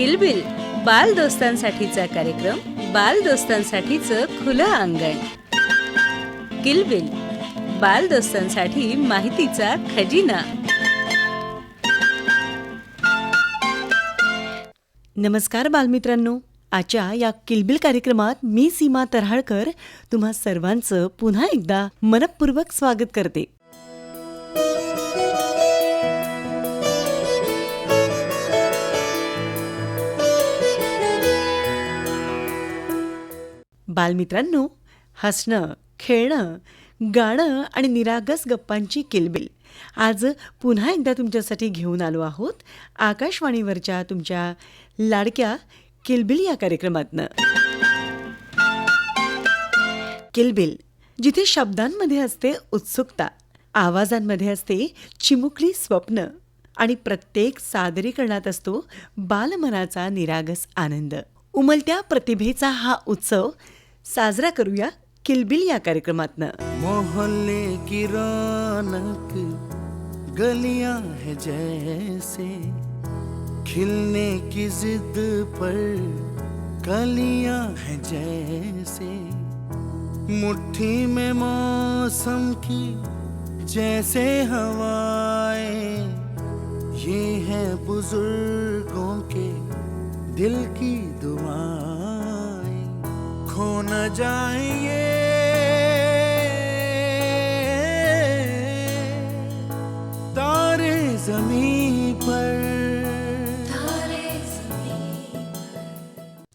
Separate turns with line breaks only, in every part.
किलबिल बाल दोस्तांसाठीचा कार्यक्रम, बाल दोस्तांसाठीचं खुलं अंगण. किलबिल बाल दोस्तांसाठी माहितीचा खजिना. नमस्कार बालमित्रांनो, आजच्या या किलबिल कार्यक्रमात मी सीमा तरहाळकर तुम्हा सर्वांचं पुन्हा एकदा मनपूर्वक स्वागत करते. बालमित्रांनो, हसणं, खेळणं, गाणं आणि निरागस गप्पांची किलबिल आज पुन्हा एकदा तुमच्यासाठी घेऊन आलो आहोत आकाशवाणीवरच्या तुमच्या लाडक्या किलबिल या कार्यक्रमातनं. किलबिल, जिथे शब्दांमध्ये असते उत्सुकता, आवाजांमध्ये असते चिमुकली स्वप्न आणि प्रत्येक सादरीकरणात असतो बालमनाचा निरागस आनंद. उमलत्या प्रतिभेचा हा उत्सव साजरा करूया किलबिल या कार्यक्रमातनं.
मोहल्ले की रौनक गलियां है जैसे, खिलने की जिद पर कलियां है जैसे, मुट्ठी में मौसम की जैसे हवाएं, ये है बुजुर्गों के दिल की दुआएं, खो न जाएंगे तारे जमीन पर.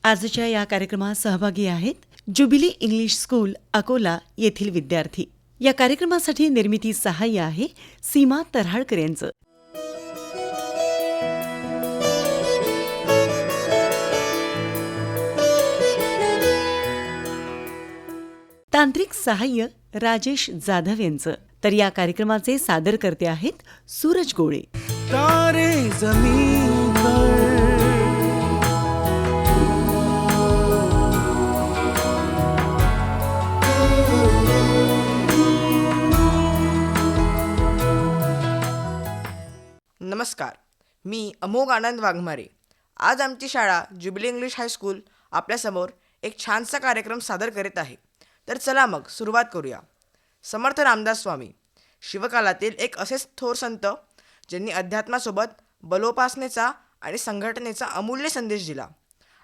आजच्या या कार्यक्रमात सहभागी आहेत ज्युबिली इंग्लिश स्कूल अकोला येथील विद्यार्थी. या कार्यक्रमासाठी निर्मिती सहाय्य आहे सीमा तरहाळकर यांचं. तांत्रिक सहाय्य राजेश जाधव यांचं. तर या कार्यक्रमाचे सादरकर्ते आहेत सूरज गोळे.
तारे जमीन पर.
नमस्कार, मी अमोघ आनंद वाघमारे. आज आमची शाळा ज्युबिली इंग्लिश हायस्कूल आपल्यासमोर एक छानसा कार्यक्रम सादर करीत आहे. तर चला मग सुरुवात करूया. समर्थ रामदास स्वामी शिवकालातील एक असेच थोर संत ज्यांनी अध्यात्मासोबत बलोपासनेचा आणि संघटनेचा अमूल्य संदेश दिला.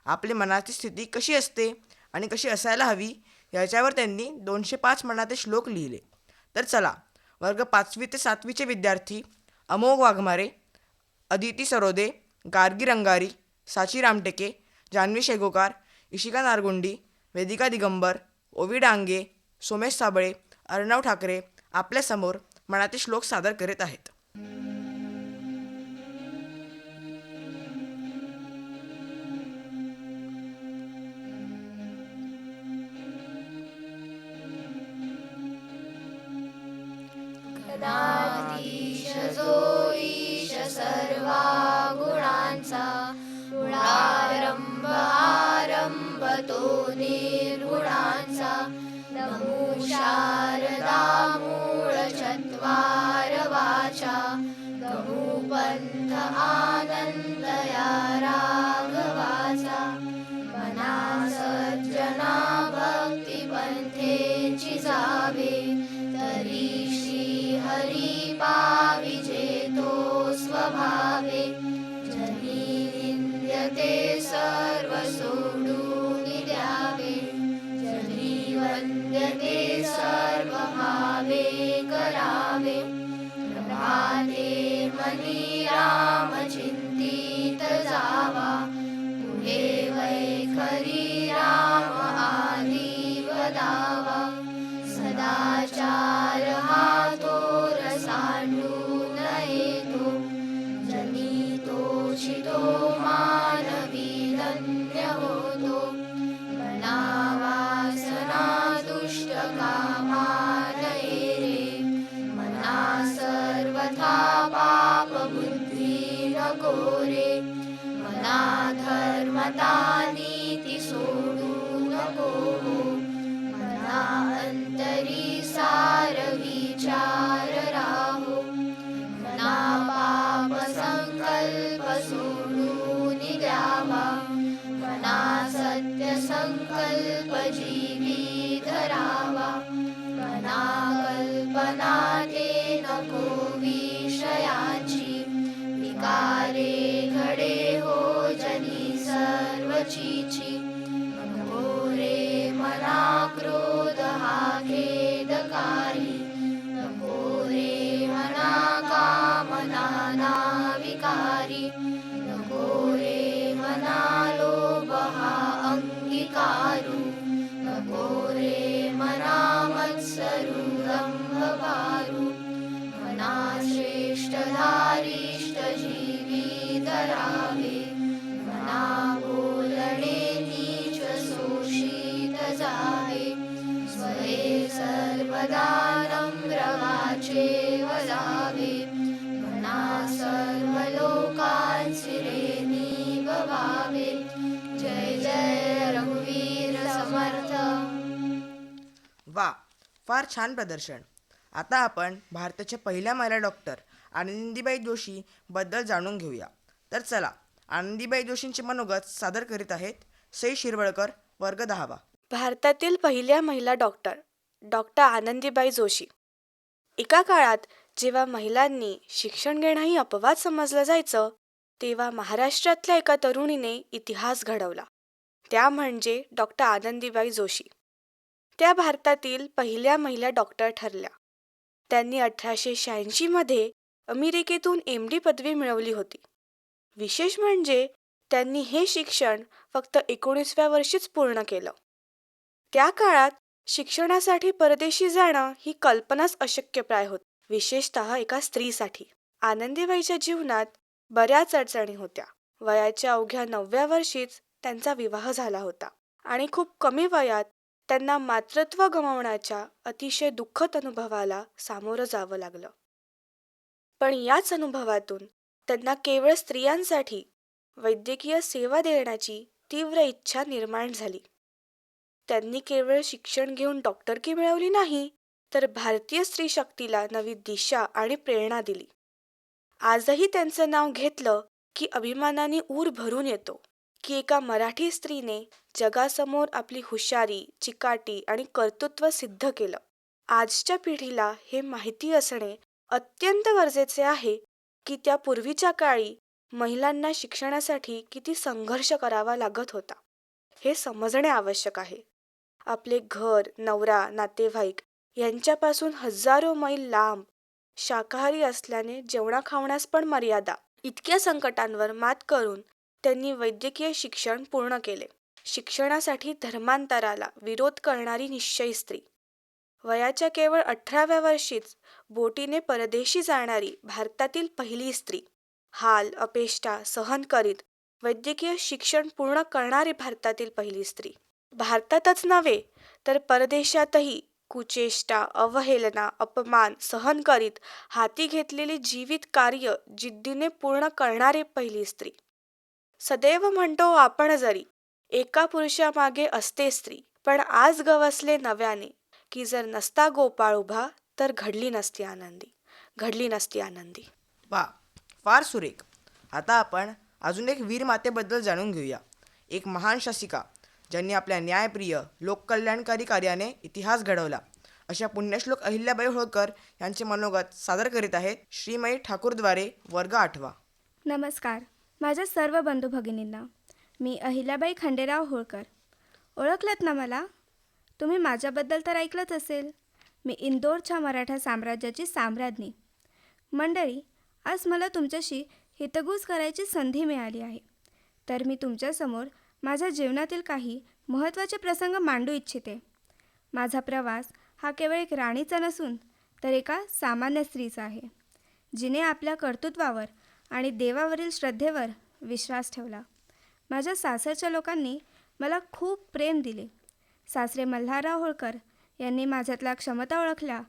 आपली मनाची स्थिती कशी असते आणि कशी असायला हवी याच्यावर त्यांनी 205 मनाचे श्लोक लिहिले. तर चला, वर्ग 5वी ते 7वीचे विद्यार्थी अमोघ वाघमारे, अदिती सरोदे, गार्गी रंगारी, साची रामटेके, जान्हवी शेगोकार, इशिका नारगुंडी, वेदिका दिगंबर, ओवी डांगे, सोमेश साबळे, अर्णव ठाकरे आपल्यासमोर मनाचे श्लोक सादर करीत आहेत.
गणाधीश जो ईश सर्वा गुणांचा, गुणारंभ आरंभ तो निर्गुणांचा, नमो शारदा मूळ चत्वार वाचा, गमू पंथ आनंद या राघवाचा, मना सज्जना भक्ती पंथेची जावे, तरी श्री हरी पाविजे तो स्वभावे, जनी निंद्यते सर्व सोडून द्यावे, जनी वंद्यते सर्व भावे करावे, प्रभाते मनी राम चिंतित जावा, पुढे वैखरी राम आदी वदावा, सदाचार हा थोर सांडून येतो, जनी तोचितो मानवी धन्य होतो, मनावासना दुष्ट कामान रे, मना सर्वथा पाप बुद्धी नको रे, मना धर्मता नीती सोडू नको, मना अंतरी सार विचार राहो, मना पाप संकल्प सोडून द्यावा, मना सत्यसंकल्प जीवी धरावा मना कल्पना ते नको विषयाची विकारे घडे हो जनी सर्वचीची नको रे मना क्रोध हा खेदकारी नको रे मना कामना ना विकारी नको रे मना लोभ हा अंगीकारू नको रे मना मत्सरू रंभभारू मना श्रेष्ठ धारिष्ठ जीवी धरावे मना बोलणे नीच शोषित जावे स्वये सर्वदा नम्र वाचे वदावे मना सर्व लोकांची रे निभवावे. जय जय रघुवीर समर्थ.
वा, फार छान प्रदर्शन. आता आपण भारताच्या पहिल्या महिला डॉक्टर आनंदीबाई जोशी बद्दल जाणून घेऊया. तर चला, आनंदीबाई जोशींचे मनोगत सादर करीत आहेत सई शिरवळकर, वर्ग 10वा.
भारतातील पहिल्या महिला डॉक्टर डॉक्टर आनंदीबाई जोशी. एका काळात जेव्हा महिलांनी शिक्षण घेणंही अपवाद समजलं जायचं, तेव्हा महाराष्ट्रातल्या एका तरुणीने इतिहास घडवला. त्या म्हणजे डॉक्टर आनंदीबाई जोशी. त्या भारतातील पहिल्या महिला डॉक्टर ठरल्या. त्यांनी 1886 अमेरिकेतून MD पदवी मिळवली होती. विशेष म्हणजे त्यांनी हे शिक्षण फक्त 19व्या वर्षीच पूर्ण केलं. त्या काळात शिक्षणासाठी परदेशी जाणं ही कल्पनाच अशक्यप्राय होती, विशेषतः एका स्त्रीसाठी. आनंदीबाईच्या जीवनात बऱ्याच अडचणी होत्या. वयाच्या अवघ्या 9व्या वर्षीच त्यांचा विवाह झाला होता आणि खूप कमी वयात त्यांना मातृत्व गमावण्याच्या अतिशय दुःखद अनुभवाला सामोरं जावं लागलं. पण याच अनुभवातून त्यांना केवळ स्त्रियांसाठी वैद्यकीय सेवा देण्याची तीव्र इच्छा निर्माण झाली. त्यांनी केवळ शिक्षण घेऊन डॉक्टरकी मिळवली नाही, तर भारतीय स्त्री शक्तीला नवी दिशा आणि प्रेरणा दिली. आजही त्यांचं नाव घेतलं की अभिमानाने ऊर भरून येतो की एका मराठी स्त्रीने जगासमोर आपली हुशारी, चिकाटी आणि कर्तृत्व सिद्ध केलं. आजच्या पिढीला हे माहिती असणे अत्यंत गरजेचे आहे की त्या पूर्वीच्या काळी महिलांना शिक्षणासाठी किती संघर्ष करावा लागत होता, हे समजणे आवश्यक आहे. आपले घर, नवरा, नातेवाईक यांच्यापासून हजारो मैल लांब, शाकाहारी असल्याने जेवणा खावण्यास पण मर्यादा, इतक्या संकटांवर मात करून त्यांनी वैद्यकीय शिक्षण पूर्ण केले. शिक्षणासाठी धर्मांतराला विरोध करणारी निश्चयी स्त्री. वयाच्या केवळ 18व्या वर्षीच बोटीने परदेशी जाणारी भारतातील पहिली स्त्री. हाल अपेष्टा सहन करीत वैद्यकीय शिक्षण पूर्ण करणारी भारतातील पहिली स्त्री. भारतातच नव्हे तर परदेशातही कुचेष्टा, अवहेलना, अपमान सहन करीत हाती घेतलेले जीवित कार्य जिद्दीने पूर्ण करणारी पहिली स्त्री. सदैव म्हणतो आपण जरी एका पुरुषामागे असते स्त्री, पण आज गवसले नव्याने की जर नसता गोपाळ उभा तर घडली नसती आनंदी.
वा, फार सुरेख. आता आपण अजून एक वीर मातेबद्दल जाणून घेऊया. एक महान शासिका ज्यांनी आपल्या न्यायप्रिय लोककल्याणकारी कार्याने इतिहास घडवला, अशा पुण्यश्लोक अहिल्याबाई होळकर यांचे मनोगत सादर करीत आहेत श्रीमयी ठाकूरद्वारे, वर्ग 8वा.
नमस्कार माझ्या सर्व बंधू भगिनींना. मी अहिल्याबाई खंडेराव होळकर. ओळखलत ना मला? तुम्ही माझ्याबद्दल तर ऐकलंच असेल. मी इंदोरच्या मराठा साम्राज्याची साम्राज्ञी. मंडळी, आज मला तुमच्याशी हितगुज करायची संधी मिळाली आहे. तर मी तुमच्यासमोर माझ्या जीवनातील काही महत्त्वाचे प्रसंग मांडू इच्छिते. माझा प्रवास हा केवळ एक राणीचा नसून तर एका सामान्य स्त्रीचा आहे, जिने आपल्या कर्तृत्वावर आणि देवावरील श्रद्धेवर विश्वास ठेवला. माझ्या सासरच्या लोकांनी मला खूप प्रेम दिले. सासरे मल्हारराव होळकर यांनी माझ्यातल्या क्षमता ओळखल्या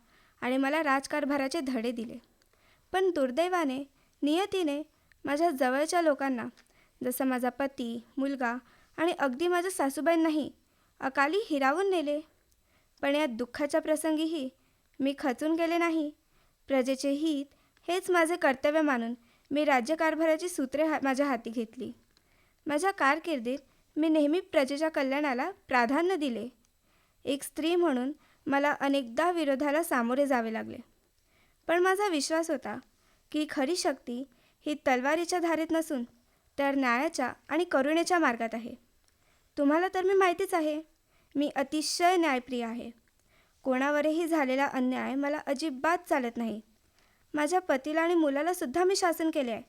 आणि मला राजकारभाराचे धडे दिले. पण दुर्दैवाने नियतीने माझ्या जवळच्या लोकांना, जसं माझा पती, मुलगा आणि अगदी माझ्या सासूबाईंनाही अकाली हिरावून नेले. पण या दुःखाच्या प्रसंगीही मी खचून गेले नाही. प्रजेचे हित हेच माझे कर्तव्य मानून मी राज्यकारभाराची सूत्रे माझ्या हाती घेतली. माझ्या कारकिर्दीत मी नेहमी प्रजेच्या कल्याणाला प्राधान्य दिले. एक स्त्री म्हणून मला अनेकदा विरोधाला सामोरे जावे लागले. पण माझा विश्वास होता की खरी शक्ती ही तलवारीच्या धारेत नसून तर न्यायाच्या आणि करुणेच्या मार्गात आहे. तुम्हाला तर मी माहितीच आहे, मी अतिशय न्यायप्रिय आहे. कोणावरही झालेला अन्याय मला अजिबात चालत नाही. माझ्या पतीला आणि मुलालासुद्धा मी शासन केले आहे.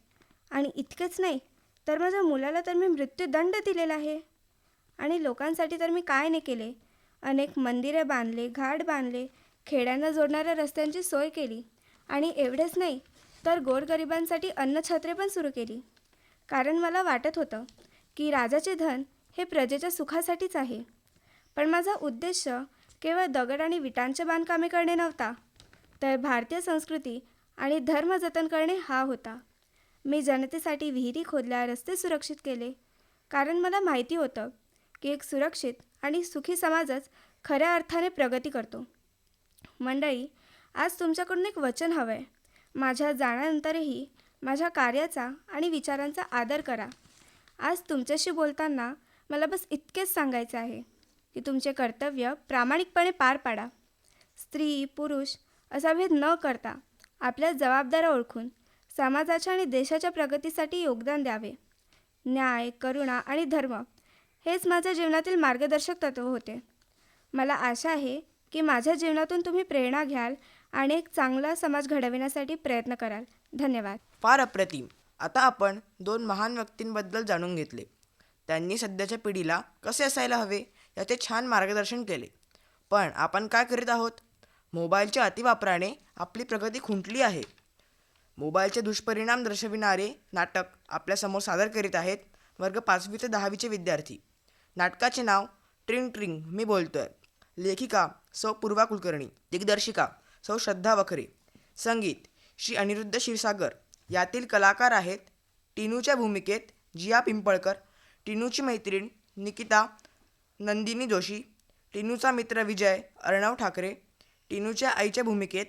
आणि इतकेच नाही तर माझ्या मुलाला तर मी मृत्यूदंड दिलेला आहे. आणि लोकांसाठी तर मी काय नाही केले. अनेक मंदिरे बांधले, घाट बांधले, खेड्यांना जोडणाऱ्या रस्त्यांची सोय केली. आणि एवढेच नाही तर गोरगरिबांसाठी अन्नछत्रे पण सुरू केली. कारण मला वाटत होतं की राजाचे धन हे प्रजेच्या सुखासाठीच आहे. पण माझा उद्देश केवळ दगड आणि विटांचे बांधकामे करणे नव्हता, तर भारतीय संस्कृती आणि धर्म जतन करणे हा होता. मी जनतेसाठी विहिरी खोदल्या, रस्ते सुरक्षित केले. कारण मला माहिती होतं की एक सुरक्षित आणि सुखी समाजच खऱ्या अर्थाने प्रगती करतो. मंडळी, आज तुमच्याकडून एक वचन हवं आहे. माझ्या जाण्यानंतरही माझ्या कार्याचा आणि विचारांचा आदर करा. आज तुमच्याशी बोलताना मला बस इतकेच सांगायचे आहे की तुमचे कर्तव्य प्रामाणिकपणे पार पाडा. स्त्री पुरुष असा भेद न करता आपल्या जबाबदाऱ्या ओळखून समाजाच्या आणि देशाच्या प्रगतीसाठी योगदान द्यावे. न्याय, करुणा आणि धर्म हेच माझ्या जीवनातील मार्गदर्शक तत्त्व होते. मला आशा आहे की माझ्या जीवनातून तुम्ही प्रेरणा घ्याल आणि एक चांगला समाज घडविण्यासाठी प्रयत्न कराल. धन्यवाद.
फार अप्रतिम. आता आपण 2 महान व्यक्तींबद्दल जाणून घेतले. त्यांनी सध्याच्या पिढीला कसे असायला हवे याचे छान मार्गदर्शन केले. पण आपण काय करीत आहोत? मोबाईलच्या अतिवापराने आपली प्रगती खुंटली आहे. मोबाईलचे दुष्परिणाम दर्शविणारे नाटक आपल्यासमोर सादर करीत आहेत वर्ग 5वी ते 10वीचे विद्यार्थी. नाटकाचे नाव ट्रिंग ट्रिंग मी बोलतोय. लेखिका सौ पूर्वा कुलकर्णी, दिग्दर्शिका सौ श्रद्धा वखरे, संगीत श्री अनिरुद्ध क्षीरसागर. यातील कलाकार आहेत टिनूच्या भूमिकेत जिया पिंपळकर, टिनूची मैत्रीण निकिता नंदिनी जोशी, टिनूचा मित्र विजय अर्णव ठाकरे, टिनूच्या आईच्या भूमिकेत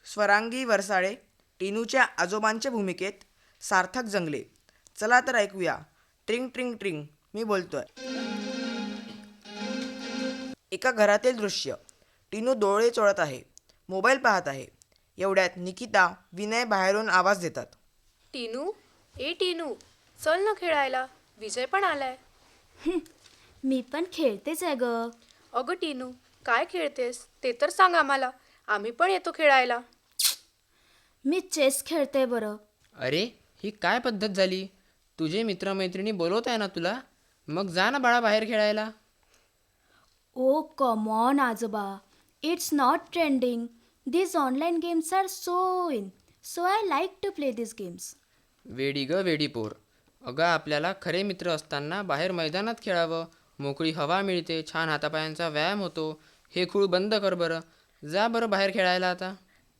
स्वरांगी वरसाळे, टिनूच्या आजोबांच्या भूमिकेत सार्थक जंगले. चला तर ऐकूया ट्रिंग ट्रिंग ट्रिंग मी बोलतोय. एका घरातील दृश्य. टिनू डोळे चोळत आहे, मोबाईल पाहत आहे. एवढ्यात निकिता, विनय बाहेरून आवाज देतात.
टिनू, ए टिनू, चल ना खेळायला, विजय पण आलाय.
मी पण खेळतेच आहे ग.
अगं टिनू, काय खेळतेस ते तर सांग आम्हाला, आम्ही पण येतो खेळायला.
मी चेस खेळते बरं.
अरे ही काय पद्धत झाली? तुझे मित्रमैत्रिणी बोलवत आहे ना तुला, मग जा ना बाळा बाहेर खेळायला.
ओ कम ऑन आजोबा, it's not trending. These online games are so I like to play these games.
वेडी ग वेडी पोर. अगं आपल्याला खरे मित्र असताना बाहेर मैदानात खेळावं, मोकळी हवा मिळते, छान हातापायांचा व्यायाम होतो. हे खूळ बंद कर बरं, जा बरं बाहेर खेळायला आता.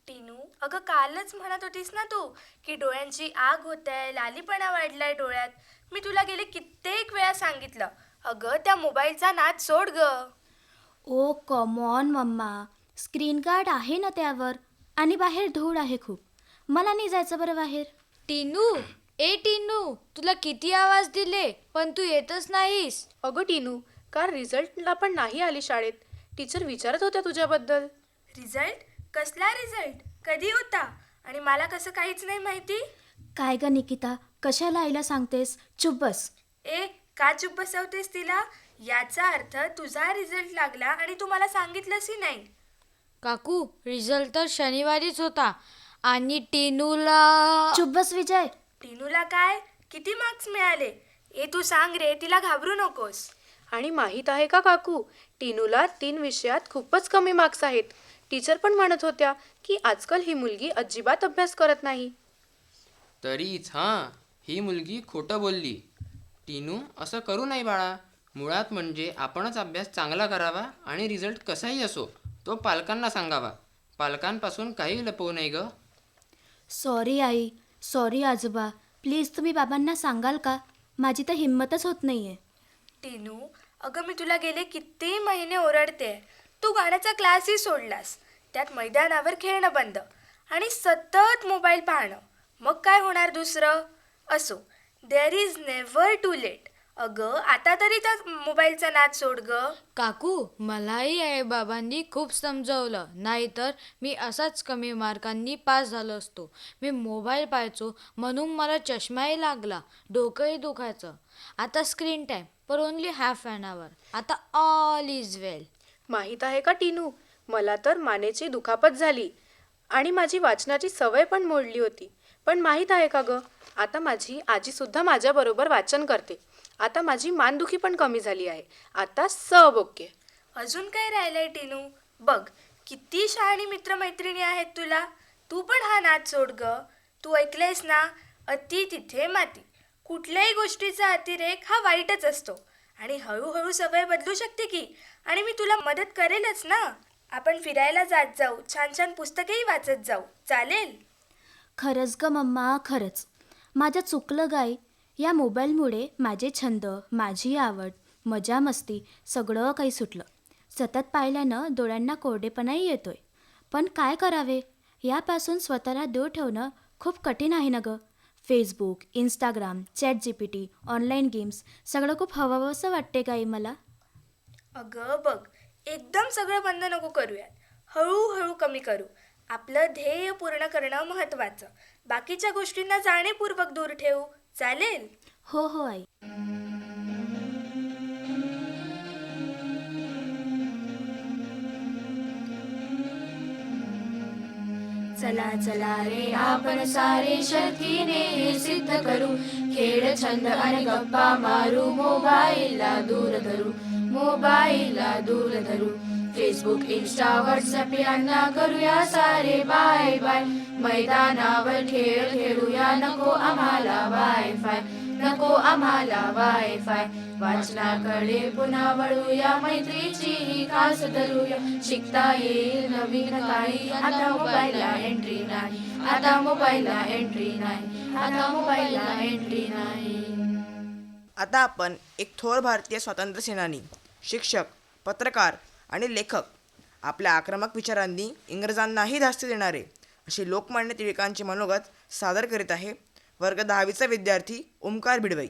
टिनू, अगं कालच म्हणत होतीस ना तू की डोळ्यांची आग होत आहे, लालीपणा वाढलाय डोळ्यात. मी तुला गेले कित्येक वेळा सांगितलं, अगं त्या मोबाईलचा नाद सोड ग.
ओ कम ऑन मम्मा, स्क्रीन गार्ड आहे ना त्यावर, आणि बाहेर धूळ आहे खूप. मला नाही जायचं बरं बाहेर.
टिनू, ए टिनू, तुला किती आवाज दिले पण तू येतच नाहीस.
अगं टिनू, काल रिझल्टला पण नाही आली शाळेत. टीचर विचारत होत्या तुझ्याबद्दल. रिझल्ट? कसला रिझल्ट? कधी होता? आणि मला कसं काहीच नाही माहिती?
काय ग निकिता, कशाला आईला सांगतेस? चुप बस.
ए, का चुप बसवतेस तिला? याचा अर्थ तुझा रिझल्ट लागला आणि तू मला सांगितलंसही नाही.
काकू, रिझल्ट तर शनिवारीच होता आणि टिनूला.
चुप बस विजय.
टिनूला काय? किती मार्क्स मिळाले? ए तू सांग रे, तिला घाबरू नकोस. आणि माहीत आहे का काकू, टिनूला 3 विषयात खूपच कमी मार्क्स आहेत. टीचर पण म्हणत होत्या की आजकाल ही मुलगी अजिबात अभ्यास करत नाही.
तरीच हां, ही मुलगी खोटं बोलली. टिनू, असं करू नाही बाळा. मुळात म्हणजे आपणच अभ्यास चांगला करावा आणि रिझल्ट कसाही असो तो पालकांना सांगावा. पालकांपासून काही लपवू नाही ग.
सॉरी आई, सॉरी आजोबा. प्लीज तुम्ही बाबांना सांगाल का? माझी तर हिंमतच होत नाही आहे.
टिनू, अगं मी तुला गेले किती महिने ओरडते. तू गाण्याचा क्लासही सोडलास, त्यात मैदानावर खेळणं बंद आणि सतत मोबाईल पाहणं. मग काय होणार दुसरं? असो, there is never too late. अगं आता तरी त्या मोबाईलचा नाद सोड ग.
काकू मलाही आई बाबांनी खूप समजवलं, नाहीतर मी असाच कमी मार्कांनी पास झालो असतो. मी मोबाईल पाहायचो म्हणून मला चष्माही लागला, डोकंही दुखायचं. आता screen time per only half an hour. आता ऑल इज वेल.
माहीत आहे का टीनू, मला तर मानेची दुखापत झाली आणि माझी वाचनाची सवय पण मोडली होती. पण माहीत आहे का ग, आता माझी आजीसुद्धा माझ्याबरोबर वाचन करते. आता माझी मानदुखी पण कमी झाली आहे. आता सब ओके. अजून काय राहिलंय टीनू? बघ किती शहाणी मित्रमैत्रिणी आहेत तुला. तू पण हा नाद सोड ग. तू ऐकलंयस ना, अति तिथे माती. कुठल्याही गोष्टीचा अतिरेक हा वाईटच असतो आणि हळूहळू सवय बदलू शकते की. आणि मी तुला मदत करेलच ना. आपण फिरायला जात जाऊ, छान छान पुस्तकेही वाचत जाऊ, चालेल?
खरंच ग मम्मा, खरंच माझं चुकलं गाय. या मोबाईलमुळे माझे छंद, माझी आवड, मजा मस्ती सगळं काही सुटलं. सतत पाहिल्यानं डोळ्यांना कोरडेपणाही येतोय. पण काय करावे, यापासून स्वतःला दूर ठेवणं खूप कठीण आहे ना ग. Facebook, Instagram, ChatGPT, online games सगळं खूप हवंसं वाटते गाई मला.
अगं बघ, एकदम सगळं बंद नको करूयात. हळूहळू कमी करू. आपलं ध्येय पूर्ण करणं महत्त्वाचं. बाकीच्या गोष्टींना जाणीवपूर्वक दूर ठेवू, चालेल?
हो हो आई.
चला चला रे आपण सारे शर्तीने हे सिद्ध करू. खेळ छंद आणि गप्पा मारू. मोबाईलला दूर धरू, मोबाईलला दूर धरू. फेसबुक, इंस्टा, व्हॉट्सअप यांना करूया सारे बाय बाय. मैदानावर खेळ खेळूया, नको आम्हाला वायफाय, नको आम्हाला वायफाय. वाचनाकडे पुन्हा वळूया, मैत्रीची ही खास धरूया. शिकता येईल नवीन काही, आता मोबाईलला एंट्री नाही, आता मोबाईलला एंट्री नाही, आता मोबाईलला एंट्री नाही.
आता आपण एक थोर भारतीय स्वातंत्र्य सेनानी, शिक्षक, पत्रकार आणि लेखक, आपल्या आक्रमक विचारांनी इंग्रजांनाही धास्ती देणारे असे लोकमान्य टिळकांचे मनोगत सादर करीत आहे वर्ग 10वीचा विद्यार्थी ओमकार भिडवई.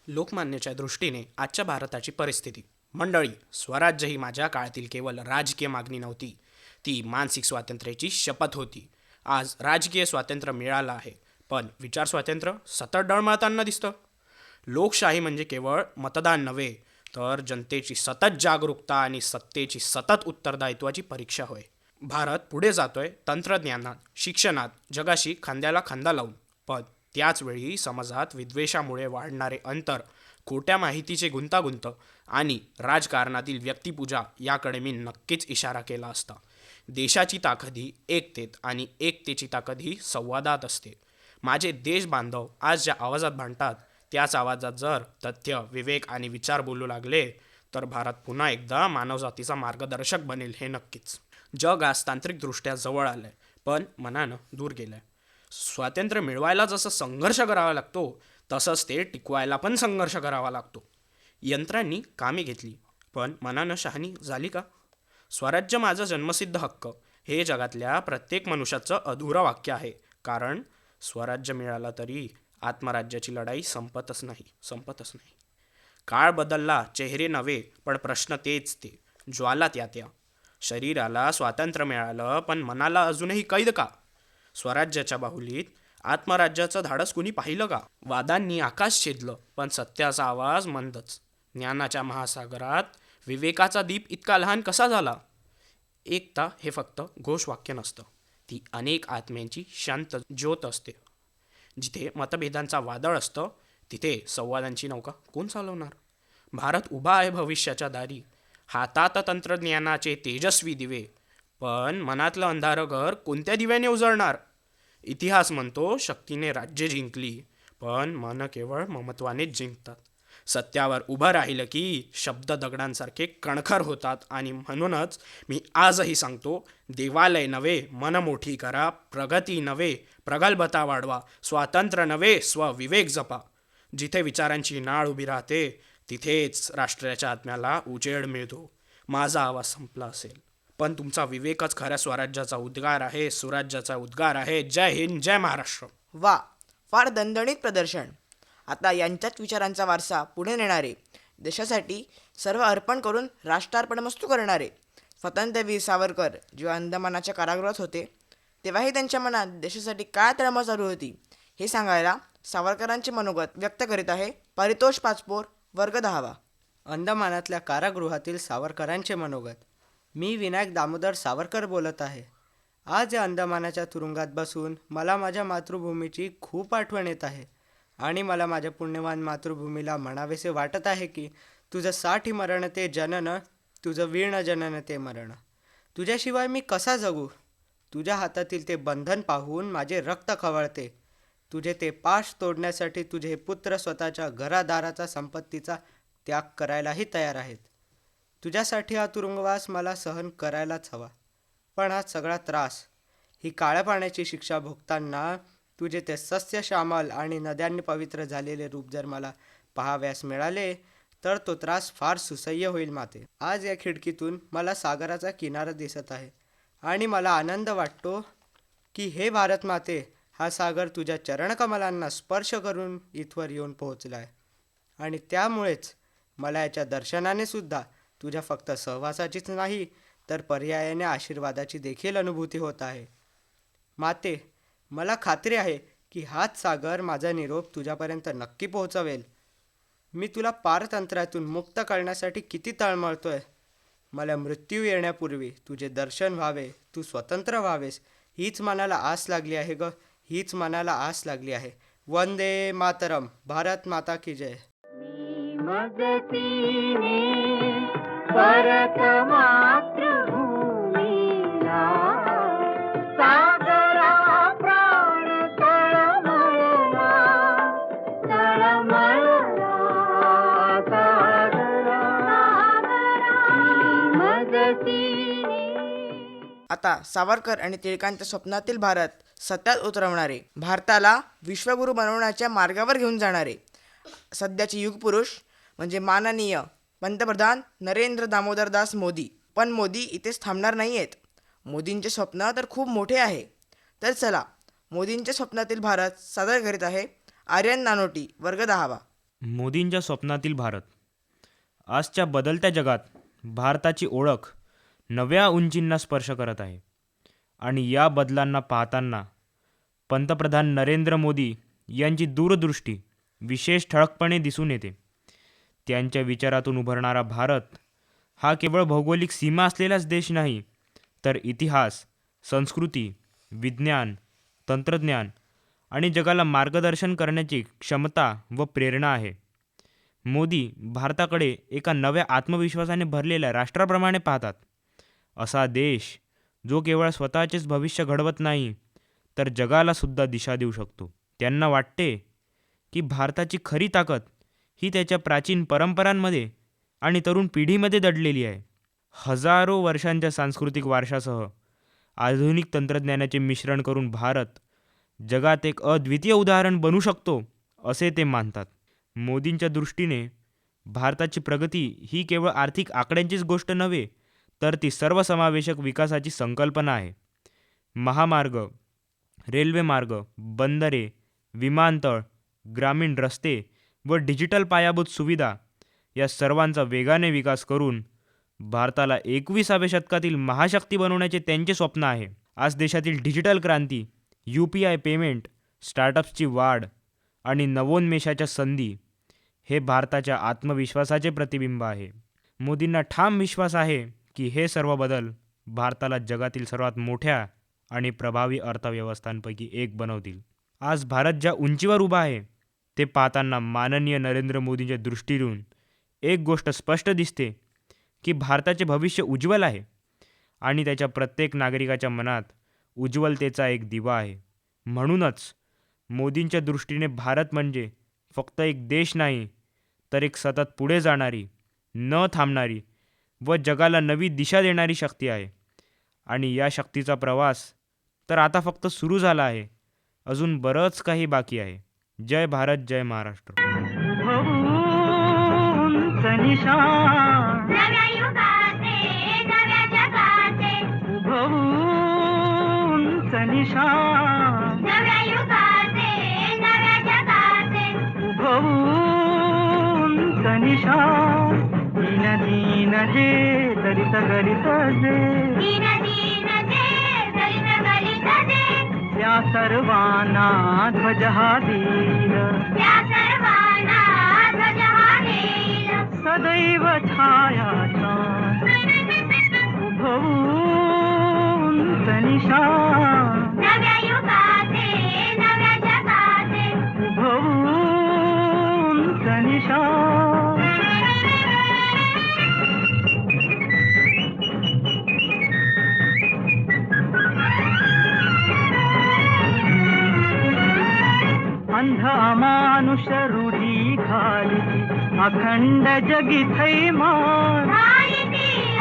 लोकमान्याच्या दृष्टीने आजच्या भारताची परिस्थिती. मंडळी, स्वराज्य ही माझ्या काळातील केवळ राजकीय मागणी नव्हती, ती मानसिक स्वातंत्र्याची शपथ होती. आज राजकीय स्वातंत्र्य मिळालं आहे, पण विचार स्वातंत्र्य सतत डळमळताना दिसतं. लोकशाही म्हणजे केवळ मतदान नव्हे, तर जनतेची सतत जागरूकता आणि सत्तेची सतत उत्तरदायित्वाची परीक्षा होय. भारत पुढे जातोय तंत्रज्ञानात, शिक्षणात, जगाशी खांद्याला खांदा लावून. पण त्याचवेळी समाजात विद्वेषामुळे वाढणारे अंतर, खोट्या माहितीचे गुंतागुंत आणि राजकारणातील व्यक्तिपूजा याकडे मी नक्कीच इशारा केला असता. देशाची ताकद ही एकतेत आणि एकतेची ताकद ही संवादात असते. माझे देश बांधव आज ज्या आवाजात भांडतात, त्याच आवाजात जर तथ्य, विवेक आणि विचार बोलू लागले, तर भारत पुन्हा एकदा मानवजातीचा मार्गदर्शक बनेल हे नक्कीच. जग आज तांत्रिकदृष्ट्या जवळ आलं आहे, पण मनानं दूर गेलं आहे. स्वातंत्र्य मिळवायला जसं संघर्ष करावा लागतो, तसंच ते टिकवायला पण संघर्ष करावा लागतो. यंत्रांनी कामे घेतली, पण मनानं शहाणी झाली का? स्वराज्य माझा जन्मसिद्ध हक्क हे जगातल्या प्रत्येक मनुष्याचं अधुरं वाक्य आहे. कारण स्वराज्य मिळाला तरी आत्मराज्याची लढाई संपतच नाही. काळ बदलला, चेहरे नव्हे, पण प्रश्न तेच ते, ज्वाला त्या. शरीराला स्वातंत्र्य मिळालं, पण मनाला अजूनही कैद का? स्वराज्याच्या बाहुलीत आत्मराज्याचं धाडस कुणी पाहिलं का? वादांनी आकाश छेदलं, पण सत्याचा आवाज मंदच. ज्ञानाच्या महासागरात विवेकाचा दीप इतका लहान कसा झाला? एकता हे फक्त घोषवाक्य नसतं, ती अनेक आत्म्यांची शांत ज्योत असते. जिथे मतभेदांचा वादळ असतं, तिथे संवादांची नौका कोण चालवणार? भारत उभा आहे भविष्याच्या दारी, हातात तंत्रज्ञानाचे तेजस्वी दिवे, पण मनातलं अंधारं घर कोणत्या दिव्याने उजळणार? इतिहास म्हणतो शक्तीने राज्य जिंकली, पण मन केवळ ममत्वानेच जिंकतात. सत्यावर उभं राहिलं की शब्द दगडांसारखे कणखर होतात. आणि म्हणूनच मी आजही सांगतो, देवालय नव्हे मन मोठी करा, प्रगती नव्हे प्रगल्भता वाढवा, स्वातंत्र्य नव्हे स्वविवेक जपा. जिथे विचारांची नाळ उभी राहते, तिथेच राष्ट्राच्या आत्म्याला उजेड मिळतो. माझा आवाज संपला असेल, पण तुमचा विवेकच खऱ्या स्वराज्याचा उद्गार आहे, सुराज्याचा उद्गार आहे. जय हिंद, जय महाराष्ट्र.
वा, फार दणदणीत प्रदर्शन. आता यांच्याच विचारांचा वारसा पुढे नेणारे, देशासाठी सर्व अर्पण करून राष्ट्रार्पणमस्तू करणारे स्वातंत्र्यवीर सावरकर जेव्हा अंदमानाच्या कारागृहात होते तेव्हाही त्यांच्या मनात देशासाठी काय तळमळ चालू होती हे सांगायला सावरकरांचे मनोगत व्यक्त करीत आहे परितोष पाचपोर, वर्ग 10वा.
अंदमानातल्या कारागृहातील सावरकरांचे मनोगत. मी विनायक दामोदर सावरकर बोलत आहे. आज या अंदमानाच्या तुरुंगात बसून मला माझ्या मातृभूमीची खूप आठवण येत आहे आणि मला माझ्या पुण्यवान मातृभूमीला म्हणावेसे वाटत आहे की तुझं साठी मरण ते जनन, तुझं वीण जनन ते मरण. तुझ्याशिवाय मी कसा जगू? तुझ्या हातातील ते बंधन पाहून माझे रक्त खवळते. तुझे ते पाश तोडण्यासाठी तुझे हे पुत्र स्वतःच्या घरादाराचा संपत्तीचा त्याग करायलाही तयार आहेत. तुझ्यासाठी हा तुरुंगवास मला सहन करायलाच हवा. पण हा सगळा त्रास, ही काळ्या पाण्याची शिक्षा भोगताना तुझे ते सस्य श्यामल आणि नद्यांनी पवित्र झालेले रूप जर मला पाहाव्यास मिळाले तर तो त्रास फार सुसह्य होईल माते. आज या खिडकीतून मला सागराचा किनारा दिसत आहे आणि मला आनंद वाटतो की हे भारत माते, हा सागर तुझ्या चरणकमलांना स्पर्श करून इथवर येऊन पोहोचला आहे आणि त्यामुळेच मला याच्या दर्शनाने सुद्धा तुझ्या फक्त सहवासाचीच नाही तर पर्यायाने आशीर्वादाची देखील अनुभूती होत आहे. माते, मला खात्री आहे की हाच सागर माझा निरोप तुझ्यापर्यंत नक्की पोहोचवेल. मी तुला पारतंत्र्यातून मुक्त करण्यासाठी किती तळमळतोय. मला मृत्यू येण्यापूर्वी तुझे दर्शन व्हावे, तू स्वतंत्र व्हावेस, हीच मनाला आस लागली आहे ग, हीच मनाला आस लागली आहे. वंदे मातरम. भारत माता की जय.
परत मातृभूमीला सागरा प्राण तळमळला, तळमळला सागरा मदतीने.
आता सावरकर आणि टिळकांच्या स्वप्नातील भारत सत्यात उतरवणारे, भारताला विश्वगुरू बनवण्याच्या मार्गावर घेऊन जाणारे सध्याचे युगपुरुष म्हणजे माननीय पंतप्रधान नरेंद्र दामोदर दास मोदी. पण मोदी इथेच थांबणार नाही आहेत. मोदींचे स्वप्न तर खूप मोठे आहे. तर चला, मोदींच्या स्वप्नातील भारत सादर करीत आहे आर्यन नानोटी, वर्ग 10वा.
मोदींच्या स्वप्नातील भारत. आजच्या बदलत्या जगात भारताची ओळख नव्या उंचींना स्पर्श करत आहे आणि या बदलांना पाहताना पंतप्रधान नरेंद्र मोदी यांची दूरदृष्टी विशेष ठळकपणे दिसून येते. त्यांच्या विचारातून उभरणारा भारत हा केवळ भौगोलिक सीमा असलेलाच देश नाही, तर इतिहास, संस्कृती, विज्ञान, तंत्रज्ञान आणि जगाला मार्गदर्शन करण्याची क्षमता व प्रेरणा आहे. मोदी भारताकडे एका नव्या आत्मविश्वासाने भरलेल्या राष्ट्राप्रमाणे पाहतात. असा देश जो केवळ स्वतःचेच भविष्य घडवत नाही तर जगाला सुद्धा दिशा देऊ शकतो. त्यांना वाटते की भारताची खरी ताकद ही त्याच्या प्राचीन परंपरांमध्ये आणि तरुण पिढीमध्ये दडलेली आहे. हजारो वर्षांच्या सांस्कृतिक वारशासह आधुनिक तंत्रज्ञानाचे मिश्रण करून भारत जगात एक अद्वितीय उदाहरण बनू शकतो असे ते मानतात. मोदींच्या दृष्टीने भारताची प्रगती ही केवळ आर्थिक आकड्यांचीच गोष्ट नव्हे, तर ती सर्वसमावेशक विकासाची संकल्पना आहे. महामार्ग, रेल्वेमार्ग, बंदरे, विमानतळ, ग्रामीण रस्ते व डिजिटल पायाभूत सुविधा या सर्वांचा वेगाने विकास करून भारताला 21व्या शतकातील महाशक्ती बनवण्याचे त्यांचे स्वप्न आहे. आज देशातील डिजिटल क्रांती, UPI पेमेंट, स्टार्टअप्सची वाढ आणि नवोन्मेषाच्या संधी हे भारताच्या आत्मविश्वासाचे प्रतिबिंब आहे. मोदींना ठाम विश्वास आहे की हे सर्व बदल भारताला जगातील सर्वात मोठ्या आणि प्रभावी अर्थव्यवस्थांपैकी एक बनवतील. आज भारत ज्या उंचीवर उभा आहे ते पाहताना माननीय नरेंद्र मोदींच्या दृष्टीतून एक गोष्ट स्पष्ट दिसते की भारताचे भविष्य उज्ज्वल आहे आणि त्याच्या प्रत्येक नागरिकाच्या मनात उज्ज्वलतेचा एक दिवा आहे. म्हणूनच मोदींच्या दृष्टीने भारत म्हणजे फक्त एक देश नाही, तर एक सतत पुढे जाणारी, न थांबणारी व जगाला नवी दिशा देणारी शक्ती आहे. आणि या शक्तीचा प्रवास तर आता फक्त सुरू झाला आहे. अजून बरंच काही बाकी आहे. जय भारत, जय महाराष्ट्र.
नव्या युगाचे, नव्या जगाचे उभवून निशाण, नव्या युगाचे, नव्या जगाचे उभवून निशा दीन दीन जे दलित गलित जे
दीन दीन जे दलित गलित जे
त्या सर्वांना ध्वज हा देईल
त्या सर्वांना ध्वज हा देईल
सदैव छायाचा उभवून निशा
नव्या युगाचे नव्या जगाचे
उभवून निशा अंध अमानुष रूढी खाली अखंड जगी थैमान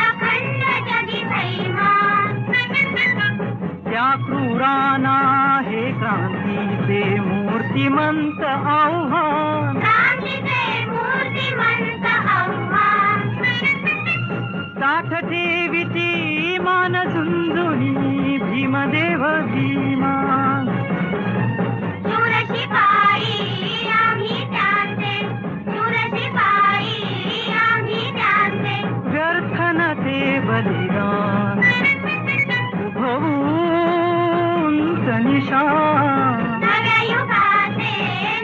अखंड जगी थैमान
त्या क्रूराना हे क्रांतीचे मूर्तिमंत आव्हान
क्रांतीचे मूर्तिमंत आव्हान
साठ ठेवीची मान झुंझुनी भीमदेव भीमा
शूर शिपाई आम्ही त्यांचे शूर शिपाई आम्ही त्यांचे
व्यर्थ न ते बलिदान उभवून निशा
नव्या युगाचे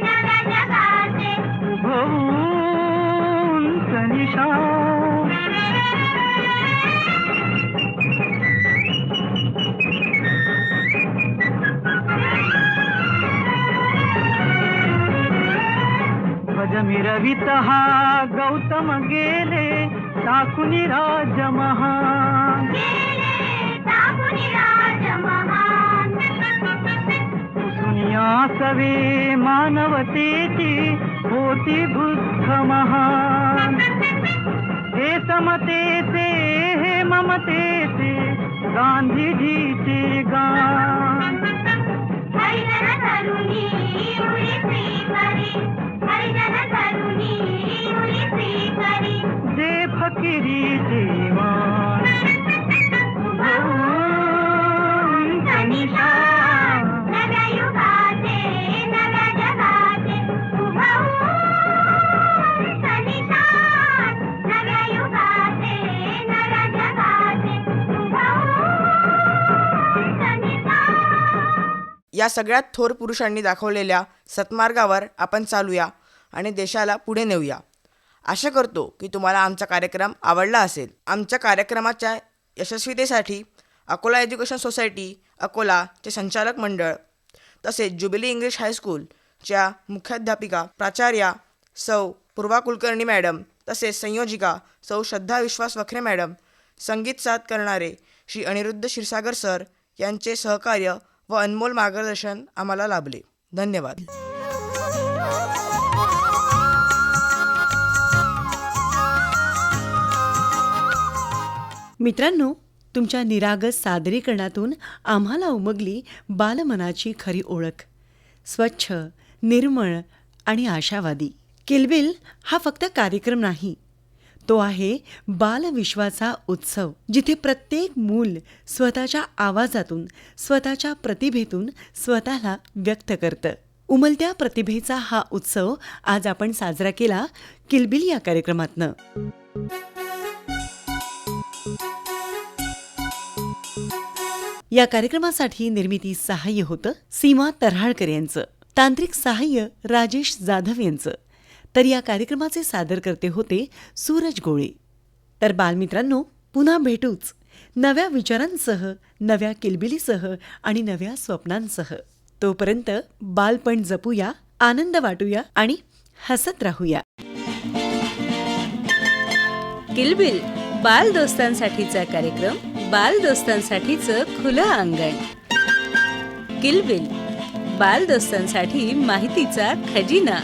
नव्या जगाचे
उभवून निशा ध्वज मिरवित हा गौतम गेले टाकुनी राज महान
टाकुनी राज महान
दुनिया सवे मानवतेची होती बुद्ध महान हे समतेचे हे ममतेचे गांधीजीचे गान
हरिजन तरुणी उरी स्वीकारी हरिजन तरुणी उरी स्वीकारी
जे फकिरी देवान उभवून निशा
नव्या युगाचे नव्या जगाचे उभवून निशान नव्या युगाचे नव्या जगाचे उभवून निशान
या सगळ्यात थोर पुरुषांनी दाखवलेल्या सत्मार्गावर आपण चालूया आणि देशाला पुढे नेऊया. आशा करतो की तुम्हाला आमचा कार्यक्रम आवडला असेल. आमच्या कार्यक्रमाच्या यशस्वीतेसाठी अकोला एज्युकेशन सोसायटी अकोलाचे संचालक मंडळ तसेच ज्युबिली इंग्लिश हायस्कूलच्या मुख्याध्यापिका प्राचार्या सौ पूर्वा कुलकर्णी मॅडम तसेच संयोजिका सौ श्रद्धा विश्वास वखरे मॅडम, संगीत साथ करणारे श्री अनिरुद्ध क्षीरसागर सर यांचे सहकार्य व अनमोल मार्गदर्शन आम्हाला लाभले. धन्यवाद.
मित्रांनो, तुमच्या निरागस सादरीकरणातून आम्हाला उमगली बालमनाची खरी ओळख. स्वच्छ, निर्मळ आणि आशावादी. किलबिल हा फक्त कार्यक्रम नाही, तो आहे बालविश्वाचा उत्सव, जिथे प्रत्येक मूल स्वतःच्या आवाजातून, स्वतःच्या प्रतिभेतून स्वतःला व्यक्त करतं. उमलत्या प्रतिभेचा हा उत्सव आज आपण साजरा केला किलबिल या कार्यक्रमातनं. या कार्यक्रमासाठी निर्मिती सहाय्य होतं सीमा तऱ्हाळकर यांचं, तांत्रिक सहाय्य राजेश जाधव यांचं. तर या कार्यक्रमाचे सादरकर्ते होते सूरज गोळे. तर बालमित्रांनो, पुन्हा भेटूच नव्या विचारांसह, नव्या किलबिलीसह आणि नव्या स्वप्नांसह. तोपर्यंत बालपण जपूया, आनंद वाटूया आणि हसत राहूया.
किलबिल बाल दोस्तांसाठीचा कार्यक्रम, बाल दोस्तांसाठीचं खुलं अंगण. किलबिल बाल दोस्तांसाठी माहितीचा खजिना.